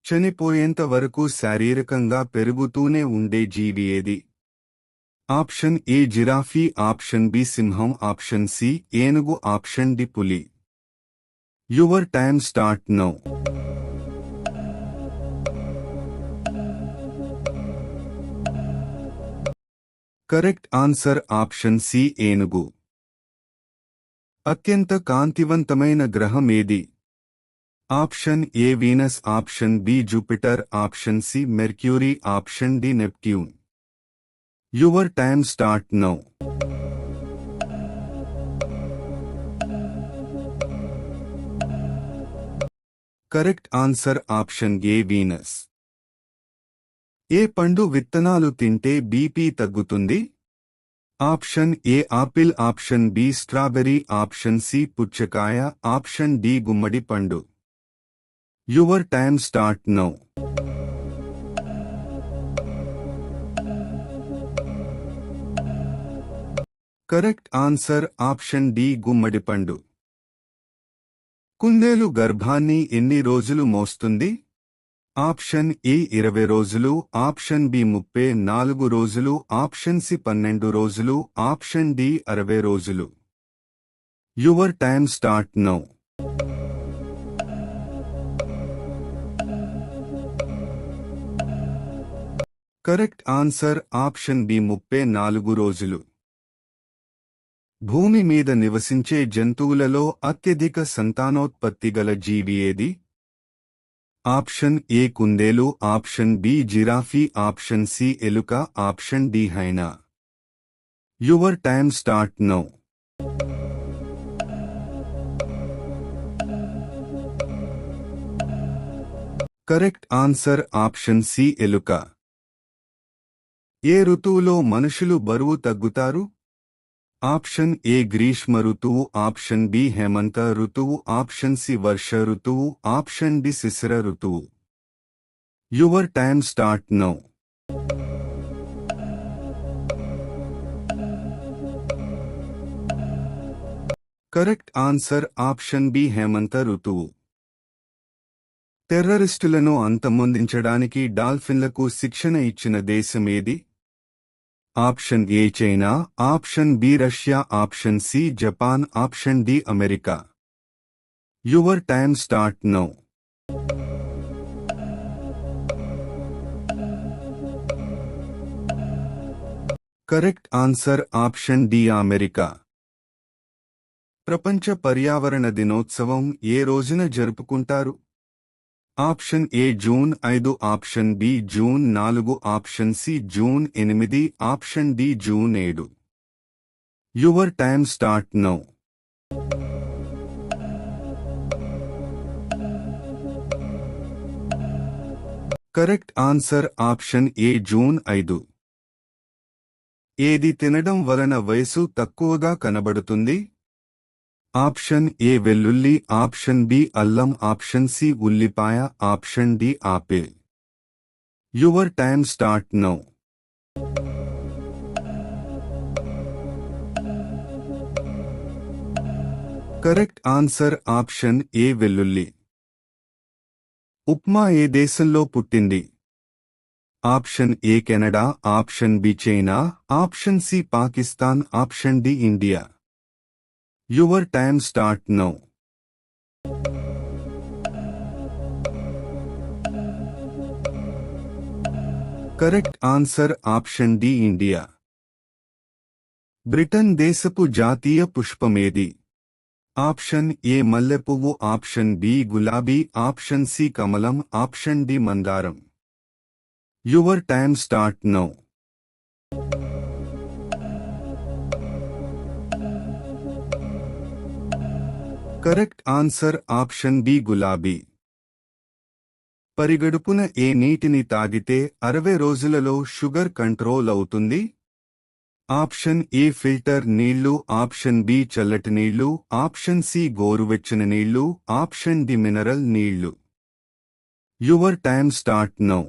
చనిపోయేంత వరకు శారీరకంగా పెరుగుతూనే ఉండే జీవి ఏది? Option A giraffe, option B సింహం, ఆప్షన్ సి ఏనుగు, ఆప్షన్ డి పులి. Your time start now. Correct answer option C ఏనుగు. అత్యంత కాంతివంతమైన గ్రహం ఏది? Option A Venus, option B Jupiter, option C Mercury, option D Neptune. Your time start now. Correct answer option A Venus. ఏ పండు విత్తనాలు తింటే బీపీ తగ్గుతుంది? Option A apple, option B strawberry, option C పుచ్చకాయ, ఆప్షన్ డి గుమ్మడి పండు. Your time start now. Correct answer option D గుమ్మడి పండు. కుందేలు గర్భాన్ని ఎన్ని రోజులు మోస్తుంది? ఆప్షన్ ఏ 20 రోజులు, ఆప్షన్ బి 34 రోజులు, ఆప్షన్ సి 12 రోజులు, ఆప్షన్ డి 60 రోజులు. Your time start now. Correct answer option B 34 రోజులు. భూమి మీద నివసించే జంతువులలో అత్యధిక సంతానోత్పత్తి గల జీవి ఏది? ఆప్షన్ ఏ కుందేలు, option B giraffe, option C ఎలుక, option D hyena. Your time start now. Correct answer option C ఎలుక. ఏ ఋతువులో మనుషులు బరువు తగ్గుతారు? ఆప్షన్ ఏ గ్రీష్మ ఋతువు, ఆప్షన్ బి హేమంత ఋతువు, ఆప్షన్ సి వర్ష ఋతువు, ఆప్షన్ డి శిశిర ఋతువు. Your time start now. Correct answer option B హేమంత ఋతువు. టెర్రరిస్టులను అంతమొందించడానికి డాల్ఫిన్లకు శిక్షణ ఇచ్చిన దేశం ఏది? Option A China, option B Russia, option C Japan, option D America. Your time start now. Correct answer option D America. ప్రపంచ పర్యావరణ దినోత్సవం ఏ రోజున జరుపుకుంటారు? Option A June 5, option B June 4, option C June 8, option D June 7. Your time start now. Correct answer option A June 5. ఏది తినడం వలన వయసు తక్కువగా కనబడుతుంది? ఆప్షన్ ఏ వెల్లుల్లి, ఆప్షన్ బి అల్లం, ఆప్షన్ సి ఉల్లిపాయ, option D apple. Your time start now. Correct answer option A వెల్లుల్లి. ఉప్మా ఏ దేశంలో పుట్టింది? Option A Canada, option B China, option C Pakistan, option D India. Your time start now. Correct answer option D India. Britain దేశపు జాతీయ పుష్పమేది? Option A మల్లెపువ్వు, option B గులాబీ, option C కమలం, ఆప్షన్ డి మందారం. Your time start now. Correct answer option B గులాబీ. పరిగడుపున ఏ నీటిని తాగితే 60 రోజులలో షుగర్ కంట్రోల్ అవుతుంది? ఆప్షన్ ఏ ఫిల్టర్ నీళ్లు, ఆప్షన్ బి చల్లటి నీళ్లు, ఆప్షన్ సి గోరువెచ్చని నీళ్లు, ఆప్షన్ డి మినరల్ నీళ్లు. Your time start now.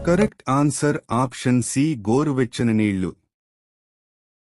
Correct answer option C గోరువెచ్చని నీళ్లు.